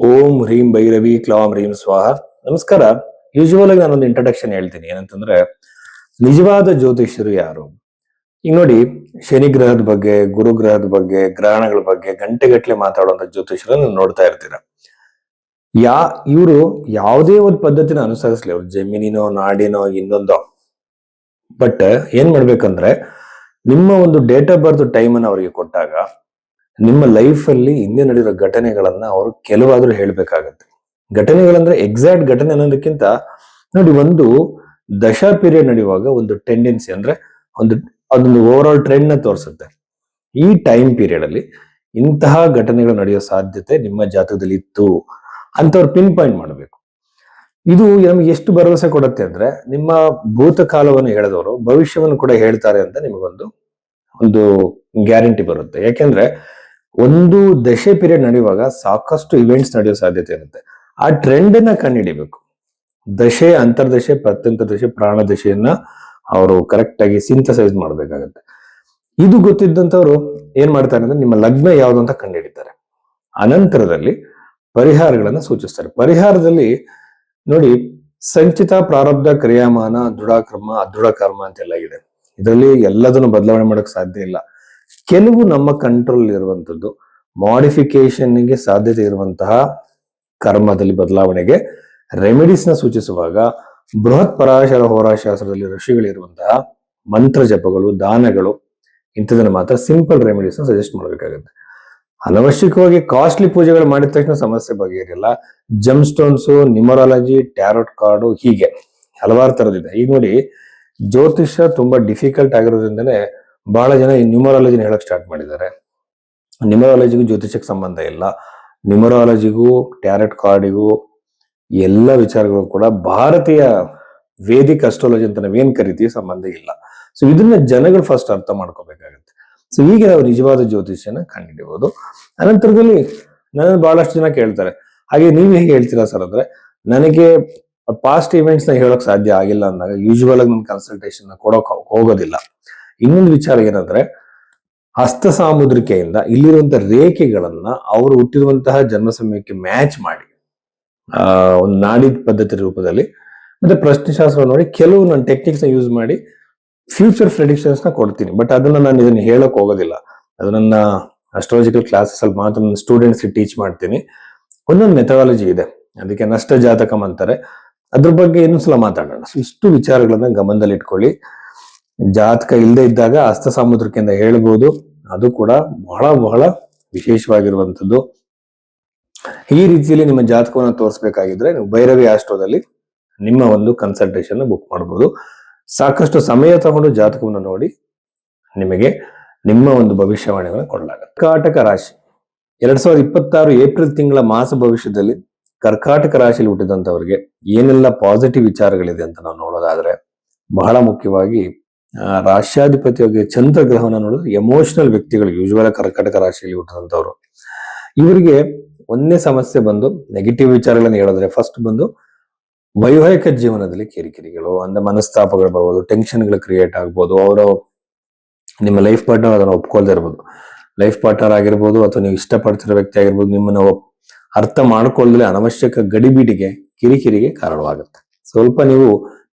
ಓಂ ಹ್ರೀಂ ಭೈರವಿ ಕ್ಲಾಂ ಹ್ರೀಂ ಸ್ವಾಹ. ನಮಸ್ಕಾರ. ಯೂಶುವಲ್ ಆಗಿ ನಾನೊಂದು ಇಂಟ್ರಡಕ್ಷನ್ ಹೇಳ್ತೀನಿ. ಏನಂತಂದ್ರೆ, ನಿಜವಾದ ಜ್ಯೋತಿಷ್ಯರು ಯಾರು? ಈಗ ನೋಡಿ, ಶನಿ ಗ್ರಹದ ಬಗ್ಗೆ, ಗುರು ಗ್ರಹದ ಬಗ್ಗೆ, ಗ್ರಹಣಗಳ ಬಗ್ಗೆ ಗಂಟೆಗಟ್ಟಲೆ ಮಾತಾಡುವಂತ ಜ್ಯೋತಿಷ್ಯರನ್ನು ನೋಡ್ತಾ ಇರ್ತೀರ. ಇವರು ಯಾವುದೇ ಒಂದು ಪದ್ಧತಿನ ಅನುಸರಿಸ್ಲಿ, ಅವ್ರು ಜಮೀನಿನೋ ನಾಡಿನೋ ಇನ್ನೊಂದೋ, ಬಟ್ ಏನ್ ಮಾಡ್ಬೇಕಂದ್ರೆ, ನಿಮ್ಮ ಒಂದು ಡೇಟ್ ಆಫ್ ಬರ್ತ್ ಟೈಮ್ ಅನ್ನು ಅವರಿಗೆ ಕೊಟ್ಟಾಗ ನಿಮ್ಮ ಲೈಫ್ ಅಲ್ಲಿ ಹಿಂದೆ ನಡೆದಿರೋ ಘಟನೆಗಳನ್ನ ಅವರು ಕೆಲವಾದ್ರೂ ಹೇಳ್ಬೇಕಾಗತ್ತೆ. ಘಟನೆಗಳಂದ್ರೆ ಎಕ್ಸಾಕ್ಟ್ ಘಟನೆ ಅನ್ನೋದಕ್ಕಿಂತ ನೋಡಿ, ಒಂದು ದಶಾ ಪೀರಿಯಡ್ ನಡೆಯುವಾಗ ಒಂದು ಟೆಂಡೆನ್ಸಿ ಅಂದ್ರೆ ಅದೊಂದು ಓವರ್ ಆಲ್ ಟ್ರೆಂಡ್ ನ ತೋರಿಸುತ್ತೆ. ಈ ಟೈಮ್ ಪೀರಿಯಡ್ ಅಲ್ಲಿ ಇಂತಹ ಘಟನೆಗಳು ನಡೆಯೋ ಸಾಧ್ಯತೆ ನಿಮ್ಮ ಜಾತಕದಲ್ಲಿ ಇತ್ತು ಅಂತ ಅವ್ರು ಪಿನ್ ಪಾಯಿಂಟ್ ಮಾಡಬೇಕು. ಇದು ನಮ್ಗೆ ಎಷ್ಟು ಭರವಸೆ ಕೊಡುತ್ತೆ ಅಂದ್ರೆ, ನಿಮ್ಮ ಭೂತಕಾಲವನ್ನು ಹೇಳಿದವರು ಭವಿಷ್ಯವನ್ನು ಕೂಡ ಹೇಳ್ತಾರೆ ಅಂತ ನಿಮಗೊಂದು ಗ್ಯಾರಂಟಿ ಬರುತ್ತೆ. ಯಾಕೆಂದ್ರೆ ಒಂದು ದಶೆ ಪೀರಿಯಡ್ ನಡೆಯುವಾಗ ಸಾಕಷ್ಟು ಇವೆಂಟ್ಸ್ ನಡೆಯೋ ಸಾಧ್ಯತೆ ಇರುತ್ತೆ. ಆ ಟ್ರೆಂಡ್ ನ ಕಂಡುಹಿಡಿಬೇಕು. ದಶೆ, ಅಂತರ್ದಶೆ, ಪ್ರತ್ಯಂತರ್ದಶೆ, ಪ್ರಾಣ ದಶೆಯನ್ನ ಅವರು ಕರೆಕ್ಟ್ ಆಗಿ ಸಿಂಥಸೈಸ್ ಮಾಡ್ಬೇಕಾಗತ್ತೆ. ಇದು ಗೊತ್ತಿದ್ದಂಥವ್ರು ಏನ್ ಮಾಡ್ತಾರೆ ಅಂದ್ರೆ, ನಿಮ್ಮ ಲಗ್ನ ಯಾವುದು ಅಂತ ಕಂಡುಹಿಡಿತಾರೆ. ಅನಂತರದಲ್ಲಿ ಪರಿಹಾರಗಳನ್ನ ಸೂಚಿಸ್ತಾರೆ. ಪರಿಹಾರದಲ್ಲಿ ನೋಡಿ, ಸಂಚಿತ, ಪ್ರಾರಬ್ಧ, ಕ್ರಿಯಾಮಾನ, ದೃಢಕರ್ಮ, ಅದೃಢ ಕರ್ಮ ಅಂತೆಲ್ಲ ಇದೆ. ಇದರಲ್ಲಿ ಎಲ್ಲದನ್ನು ಬದಲಾವಣೆ ಮಾಡಕ್ ಸಾಧ್ಯ ಇಲ್ಲ. ಕೆಲವು ನಮ್ಮ ಕಂಟ್ರೋಲ್ ಇರುವಂತದ್ದು, ಮಾಡಿಫಿಕೇಶನ್ಗೆ ಸಾಧ್ಯತೆ ಇರುವಂತಹ ಕರ್ಮದಲ್ಲಿ ಬದಲಾವಣೆಗೆ ರೆಮಿಡೀಸ್ ನ ಸೂಚಿಸುವಾಗ ಬೃಹತ್ ಪರಾಶರ ಹೋರಾಶಾಸ್ತ್ರದಲ್ಲಿ ಋಷಿಗಳಿರುವಂತಹ ಮಂತ್ರ ಜಪಗಳು, ದಾನಗಳು, ಇಂಥದನ್ನ ಮಾತ್ರ ಸಿಂಪಲ್ ರೆಮಿಡೀಸ್ ನ ಸಜೆಸ್ಟ್ ಮಾಡಬೇಕಾಗುತ್ತೆ. ಅನವಶ್ಯಕವಾಗಿ ಕಾಸ್ಟ್ಲಿ ಪೂಜೆಗಳು ಮಾಡಿದ ತಕ್ಷಣ ಸಮಸ್ಯೆ ಬಗೆಹರಿಲ್ಲ. ಜಮ್ ಸ್ಟೋನ್ಸ್, ನ್ಯೂಮರಾಲಜಿ, ಟ್ಯಾರೋಟ್ ಕಾರ್ಡು, ಹೀಗೆ ಹಲವಾರು ತರದಿದೆ. ಈಗ ನೋಡಿ, ಜ್ಯೋತಿಷ್ಯ ತುಂಬಾ ಡಿಫಿಕಲ್ಟ್ ಆಗಿರೋದ್ರಿಂದನೇ ಬಹಳ ಜನ ಈ ನ್ಯೂಮರಾಲಜಿನ ಹೇಳಕ್ ಸ್ಟಾರ್ಟ್ ಮಾಡಿದ್ದಾರೆ. ನ್ಯೂಮರಾಲಜಿಗೂ ಜ್ಯೋತಿಷಕ್ಕೆ ಸಂಬಂಧ ಇಲ್ಲ. ನ್ಯೂಮರಾಲಜಿಗೂ ಟ್ಯಾರೆಟ್ ಕಾರ್ಡಿಗೂ ಎಲ್ಲ ವಿಚಾರಗಳು ಕೂಡ ಭಾರತೀಯ ವೇದಿಕ್ ಅಸ್ಟ್ರಾಲಜಿ ಅಂತ ನಾವೇನ್ ಕರಿತೀವಿ ಸಂಬಂಧ ಇಲ್ಲ. ಸೊ ಇದನ್ನ ಜನಗಳು ಫಸ್ಟ್ ಅರ್ಥ ಮಾಡ್ಕೋಬೇಕಾಗತ್ತೆ. ಸೊ ಹೀಗೆ ನಾವು ನಿಜವಾದ ಜ್ಯೋತಿಷ್ಯನ ಕಂಡುಹಿಡಿಬಹುದು. ಅನಂತರದಲ್ಲಿ ನನ್ನ ಬಹಳಷ್ಟು ಜನ ಕೇಳ್ತಾರೆ, ಹಾಗೆ ನೀವು ಹೇಗೆ ಹೇಳ್ತೀರಾ ಸರ್ ಅಂದ್ರೆ, ನನಗೆ ಪಾಸ್ಟ್ ಇವೆಂಟ್ಸ್ ನ ಹೇಳಕ್ ಸಾಧ್ಯ ಆಗಿಲ್ಲ ಅಂದಾಗ ಯೂಶುವಲ್ ಆಗಿ ನನ್ನ ಕನ್ಸಲ್ಟೇಷನ್ ಕೊಡೋಕ್ ಹೋಗೋದಿಲ್ಲ. ಇನ್ನೊಂದು ವಿಚಾರ ಏನಂದ್ರೆ, ಹಸ್ತ ಸಾಮುದ್ರಿಕೆಯಿಂದ ಇಲ್ಲಿರುವಂತ ರೇಖೆಗಳನ್ನ ಅವರು ಹುಟ್ಟಿರುವಂತಹ ಜನ್ಮ ಸಮಯಕ್ಕೆ ಮ್ಯಾಚ್ ಮಾಡಿ ಒಂದು ನಾಡಿ ಪದ್ಧತಿ ರೂಪದಲ್ಲಿ ಮತ್ತೆ ಪ್ರಶ್ನೆಶಾಸ್ತ್ರ ನೋಡಿ ಕೆಲವು ನನ್ನ ಟೆಕ್ನಿಕ್ಸ್ ನ ಯೂಸ್ ಮಾಡಿ ಫ್ಯೂಚರ್ ಪ್ರೆಡಿಕ್ಷನ್ಸ್ ನ ಕೊಡ್ತೀನಿ. ಬಟ್ ಅದನ್ನ ನಾನು ಇದನ್ನ ಹೇಳಕ್ ಹೋಗೋದಿಲ್ಲ. ಅದು ನನ್ನ ಅಸ್ಟ್ರಾಲಜಿಕಲ್ ಕ್ಲಾಸಸ್ ಅಲ್ಲಿ ಮಾತ್ರ ನನ್ನ ಸ್ಟೂಡೆಂಟ್ಸ್ ಟೀಚ್ ಮಾಡ್ತೀನಿ. ಒಂದೊಂದು ಮೆಥಡಾಲಜಿ ಇದೆ, ಅದಕ್ಕೆ ನಷ್ಟ ಜಾತಕಂ ಅಂತಾರೆ. ಅದ್ರ ಬಗ್ಗೆ ಇನ್ನೊಂದ್ಸಲ ಮಾತಾಡೋಣ. ಇಷ್ಟು ವಿಚಾರಗಳನ್ನ ಗಮನದಲ್ಲಿ ಇಟ್ಕೊಳ್ಳಿ. ಜಾತಕ ಇಲ್ಲದೆ ಇದ್ದಾಗ ಹಸ್ತ ಸಾಮುದ್ರಿಕೆಯಿಂದ ಹೇಳ್ಬೋದು, ಅದು ಕೂಡ ಬಹಳ ಬಹಳ ವಿಶೇಷವಾಗಿರುವಂತದ್ದು. ಈ ರೀತಿಯಲ್ಲಿ ನಿಮ್ಮ ಜಾತಕವನ್ನು ತೋರಿಸಬೇಕಾಗಿದ್ರೆ ನೀವು ಭೈರವಿ ಆಸ್ಟ್ರೋದಲ್ಲಿ ನಿಮ್ಮ ಒಂದು ಕನ್ಸಲ್ಟೇಷನ್ ಬುಕ್ ಮಾಡಬಹುದು. ಸಾಕಷ್ಟು ಸಮಯ ತಗೊಂಡು ಜಾತಕವನ್ನು ನೋಡಿ ನಿಮಗೆ ನಿಮ್ಮ ಒಂದು ಭವಿಷ್ಯವಾಣಿಗಳನ್ನು ಕೊಡಲಾಗುತ್ತೆ. ಕರ್ಕಾಟಕ ರಾಶಿ 2026 ಏಪ್ರಿಲ್ ತಿಂಗಳ ಮಾಸ ಭವಿಷ್ಯದಲ್ಲಿ ಕರ್ಕಾಟಕ ರಾಶಿಯಲ್ಲಿ ಹುಟ್ಟಿದಂತವರಿಗೆ ಏನೆಲ್ಲ ಪಾಸಿಟಿವ್ ವಿಚಾರಗಳಿದೆ ಅಂತ ನಾವು ನೋಡೋದಾದ್ರೆ, ಬಹಳ ಮುಖ್ಯವಾಗಿ ರಾಶ್ಯಾಧಿಪತಿಯಾಗಿ ಚಂದ್ರ ಗ್ರಹವನ್ನು ನೋಡಿದ್ರೆ ಎಮೋಷನಲ್ ವ್ಯಕ್ತಿಗಳು ಯೂಶುವಲ್ ಕರ್ಕಾಟಕ ರಾಶಿಯಲ್ಲಿ ಹುಟ್ಟಿದಂತವ್ರು. ಇವರಿಗೆ ಒಂದೇ ಸಮಸ್ಯೆ ಬಂದು ನೆಗೆಟಿವ್ ವಿಚಾರಗಳನ್ನು ಹೇಳಿದ್ರೆ, ಫಸ್ಟ್ ಬಂದು ವೈವಾಹಿಕ ಜೀವನದಲ್ಲಿ ಕಿರಿಕಿರಿಗಳು, ಅಂದ್ರೆ ಮನಸ್ತಾಪಗಳು ಬರ್ಬೋದು, ಟೆನ್ಷನ್ಗಳು ಕ್ರಿಯೇಟ್ ಆಗ್ಬೋದು. ಅವರು ನಿಮ್ಮ ಲೈಫ್ ಪಾರ್ಟ್ನರ್ ಅದನ್ನು ಒಪ್ಕೊಳ್ದೇ ಇರ್ಬೋದು. ಲೈಫ್ ಪಾರ್ಟ್ನರ್ ಆಗಿರ್ಬೋದು ಅಥವಾ ನೀವು ಇಷ್ಟಪಡ್ತಿರೋ ವ್ಯಕ್ತಿ ಆಗಿರ್ಬೋದು, ನಿಮ್ಮನ್ನು ಅರ್ಥ ಮಾಡ್ಕೊಳ್ಳದೆ ಅನವಶ್ಯಕ ಗಡಿಬಿಡಿಗೆ, ಕಿರಿಕಿರಿಗೆ ಕಾರಣವಾಗುತ್ತೆ. ಸ್ವಲ್ಪ ನೀವು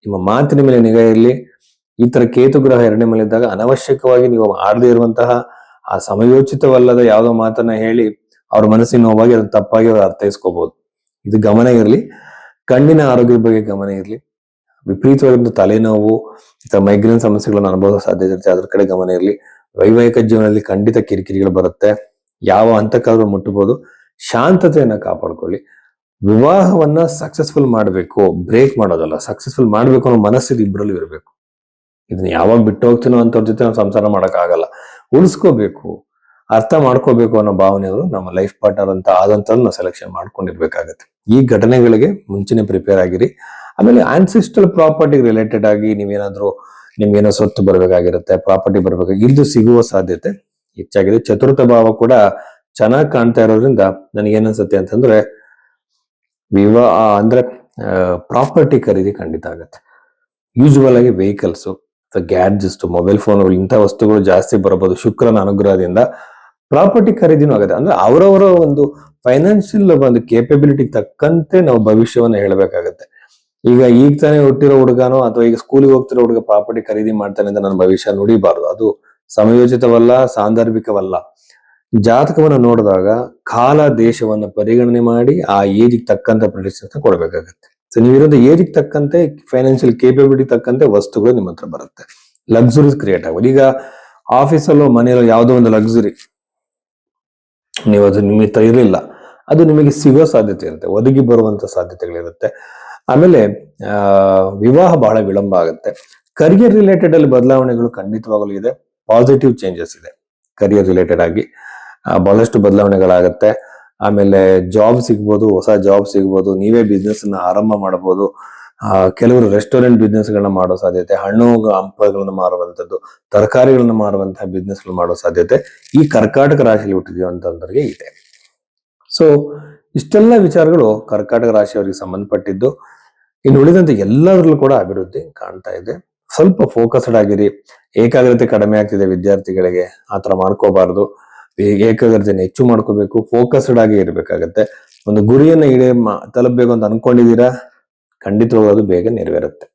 ನಿಮ್ಮ ಮಾತಿನ ಮೇಲೆ ನಿಗಾ ಇರಲಿ. ಈ ತರ ಕೇತು ಗ್ರಹ 2ನೇ ಮನೆ ಇದ್ದಾಗ ಅನವಶ್ಯಕವಾಗಿ ನೀವು ಆಡದೇ ಇರುವಂತಹ ಆ ಸಮಯೋಚಿತವಲ್ಲದ ಯಾವುದೋ ಮಾತನ್ನ ಹೇಳಿ ಅವ್ರ ಮನಸ್ಸಿನ ನೋವಾಗಿ ಅದನ್ನ ತಪ್ಪಾಗಿ ಅವ್ರು ಅರ್ಥೈಸ್ಕೋಬಹುದು. ಇದು ಗಮನ ಇರಲಿ. ಕಣ್ಣಿನ ಆರೋಗ್ಯದ ಬಗ್ಗೆ ಗಮನ ಇರಲಿ. ವಿಪರೀತವಾದ ತಲೆನೋವು ಅಥವಾ ಮೈಗ್ರೇನ್ ಸಮಸ್ಯೆಗಳನ್ನು ಅನುಭವಿಸೋ ಸಾಧ್ಯತೆ ಇರುತ್ತೆ, ಅದ್ರ ಕಡೆ ಗಮನ ಇರಲಿ. ವೈವಾಹಿಕ ಜೀವನದಲ್ಲಿ ಖಂಡಿತ ಕಿರಿಕಿರಿಗಳು ಬರುತ್ತೆ. ಯಾವ ಹಂತಕ್ಕಾದ್ರೂ ಮುಟ್ಟಬಹುದು. ಶಾಂತತೆಯನ್ನ ಕಾಪಾಡ್ಕೊಳ್ಳಿ. ವಿವಾಹವನ್ನ ಸಕ್ಸಸ್ಫುಲ್ ಮಾಡಬೇಕು, ಬ್ರೇಕ್ ಮಾಡೋದಲ್ಲ, ಸಕ್ಸಸ್ಫುಲ್ ಮಾಡ್ಬೇಕು ಅನ್ನೋ ಮನಸ್ಸಿಗೆ ಇಬ್ಬರಲ್ಲೂ ಇರಬೇಕು. ಇದನ್ನ ಯಾವಾಗ ಬಿಟ್ಟು ಹೋಗ್ತೀನೋ ಅಂತವ್ರ ಜೊತೆ ನಾವು ಸಂಸಾರ ಮಾಡಕ್ ಆಗಲ್ಲ. ಉಳಿಸ್ಕೋಬೇಕು, ಅರ್ಥ ಮಾಡ್ಕೋಬೇಕು ಅನ್ನೋ ಭಾವನೆಯವರು ನಮ್ಮ ಲೈಫ್ ಪಾರ್ಟ್ನರ್ ಅಂತ ಆದಂತ ನಾವು ಸೆಲೆಕ್ಷನ್ ಮಾಡ್ಕೊಂಡಿರ್ಬೇಕಾಗತ್ತೆ. ಈ ಘಟನೆಗಳಿಗೆ ಮುಂಚೆನೆ ಪ್ರಿಪೇರ್ ಆಗಿರಿ. ಆಮೇಲೆ ಆನ್ಸಿಸ್ಟ್ರಲ್ ಪ್ರಾಪರ್ಟಿ ರಿಲೇಟೆಡ್ ಆಗಿ ನಿಮ್ಗೇನೋ ಸ್ವತ್ತು ಬರ್ಬೇಕಾಗಿರುತ್ತೆ, ಪ್ರಾಪರ್ಟಿ ಇದು ಸಿಗುವ ಸಾಧ್ಯತೆ ಹೆಚ್ಚಾಗಿದೆ. ಚತುರ್ಥ ಭಾವ ಕೂಡ ಚೆನ್ನಾಗಿ ಕಾಣ್ತಾ ಇರೋದ್ರಿಂದ ನನಗೇನನ್ಸುತ್ತೆ ಅಂತಂದ್ರೆ, ಪ್ರಾಪರ್ಟಿ ಖರೀದಿ ಖಂಡಿತ ಆಗತ್ತೆ. ಯೂಶುವಲ್ ಆಗಿ ವೆಹಿಕಲ್ಸ್, ಗ್ಯಾಡ್ಜೆಟ್ಸ್, ಮೊಬೈಲ್ ಫೋನ್ಗಳು, ಇಂಥ ವಸ್ತುಗಳು ಜಾಸ್ತಿ ಬರಬಹುದು ಶುಕ್ರನ ಅನುಗ್ರಹದಿಂದ. ಪ್ರಾಪರ್ಟಿ ಖರೀದಿನೂ ಆಗುತ್ತೆ. ಅಂದ್ರೆ ಅವರವರ ಒಂದು ಫೈನಾನ್ಷಿಯಲ್ ಒಂದು ಕೇಪಬಿಲಿಟಿ ತಕ್ಕಂತೆ ನಾವು ಭವಿಷ್ಯವನ್ನ ಹೇಳಬೇಕಾಗತ್ತೆ. ಈಗ ತಾನೇ ಹುಟ್ಟಿರೋ ಹುಡುಗನೋ ಅಥವಾ ಈಗ ಸ್ಕೂಲಿಗೆ ಹೋಗ್ತಿರೋ ಹುಡುಗ ಪ್ರಾಪರ್ಟಿ ಖರೀದಿ ಮಾಡ್ತಾನೆ ಅಂತ ನನ್ನ ಭವಿಷ್ಯ ನುಡಿಬಾರ್ದು. ಅದು ಸಮಯೋಚಿತವಲ್ಲ, ಸಾಂದರ್ಭಿಕವಲ್ಲ. ಜಾತಕವನ್ನ ನೋಡಿದಾಗ ಕಾಲ ದೇಶವನ್ನ ಪರಿಗಣನೆ ಮಾಡಿ ಆ ಏಜ್ ತಕ್ಕಂತ ಪ್ರೊಡಿಕ್ಷನ್ಸ್ ಕೊಡ್ಬೇಕಾಗತ್ತೆ. ಸೊ ನೀವಿರೋದು ಏಜ್ ತಕ್ಕಂತೆ ಫೈನಾನ್ಷಿಯಲ್ ಕೇಪಬಿಲಿಟಿ ತಕ್ಕಂತೆ ವಸ್ತುಗಳು ನಿಮ್ಮ ಹತ್ರ ಬರುತ್ತೆ. ಲಕ್ಸುರೀಸ್ ಕ್ರಿಯೇಟ್ ಆಗೋದು. ಈಗ ಆಫೀಸಲ್ಲೋ ಮನೆಯಲ್ಲೋ ಯಾವುದೋ ಒಂದು ಲಕ್ಸುರಿ ನೀವು ಅದು ನಿಮ್ಮ ಹತ್ರ ಇರಲಿಲ್ಲ, ಅದು ನಿಮಗೆ ಸಿಗೋ ಸಾಧ್ಯತೆ ಇರುತ್ತೆ, ಒದಗಿ ಬರುವಂತ ಸಾಧ್ಯತೆಗಳಿರುತ್ತೆ. ಆಮೇಲೆ ವಿವಾಹ ಬಹಳ ವಿಳಂಬ ಆಗುತ್ತೆ. ಕರಿಯರ್ ರಿಲೇಟೆಡ್ ಅಲ್ಲಿ ಬದಲಾವಣೆಗಳು ಖಂಡಿತವಾಗಲೂ ಇದೆ. ಪಾಸಿಟಿವ್ ಚೇಂಜಸ್ ಇದೆ ಕರಿಯರ್ ರಿಲೇಟೆಡ್ ಆಗಿ. ಬಹಳಷ್ಟು ಬದಲಾವಣೆಗಳಾಗತ್ತೆ. ಆಮೇಲೆ ಜಾಬ್ ಸಿಗ್ಬೋದು, ಹೊಸ ಜಾಬ್ ಸಿಗ್ಬೋದು, ನೀವೇ ಬಿಸ್ನೆಸ್ ಅನ್ನ ಆರಂಭ ಮಾಡಬಹುದು. ಕೆಲವರು ರೆಸ್ಟೋರೆಂಟ್ ಬಿಸ್ನೆಸ್ ಗಳನ್ನ ಮಾಡೋ ಸಾಧ್ಯತೆ, ಹಣ್ಣು ಹಂಪಗಳನ್ನ ಮಾರುವಂತದ್ದು, ತರಕಾರಿಗಳನ್ನ ಮಾರುವಂತಹ ಬಿಸ್ನೆಸ್ ಮಾಡೋ ಸಾಧ್ಯತೆ ಈ ಕರ್ಕಾಟಕ ರಾಶಿಯಲ್ಲಿ ಹುಟ್ಟಿದೀವಂತವರಿಗೆ ಇದೆ. ಸೊ ಇಷ್ಟೆಲ್ಲ ವಿಚಾರಗಳು ಕರ್ಕಾಟಕ ರಾಶಿಯವರಿಗೆ ಸಂಬಂಧಪಟ್ಟಿದ್ದು. ಇನ್ನು ಉಳಿದಂತೆ ಎಲ್ಲದರಲ್ಲೂ ಕೂಡ ಅಭಿವೃದ್ಧಿ ಕಾಣ್ತಾ ಇದೆ. ಸ್ವಲ್ಪ ಫೋಕಸ್ಡ್ ಆಗಿರಿ. ಏಕಾಗ್ರತೆ ಕಡಿಮೆ ಆಗ್ತಿದೆ ವಿದ್ಯಾರ್ಥಿಗಳಿಗೆ, ಆತರ ಮಾಡ್ಕೋಬಾರ್ದು. ಏಕಾಗ್ರತೆನ ಹೆಚ್ಚು ಮಾಡ್ಕೋಬೇಕು, ಫೋಕಸ್ಡ್ ಆಗಿ ಇರ್ಬೇಕಾಗತ್ತೆ. ಒಂದು ಗುರಿಯನ್ನ ತಲುಪಬೇಕು ಅಂತ ಅನ್ಕೊಂಡಿದೀರಾ, ಖಂಡಿತವಾಗ್ಲೂ ಅದು ಬೇಗ ನೆರವೇರುತ್ತೆ.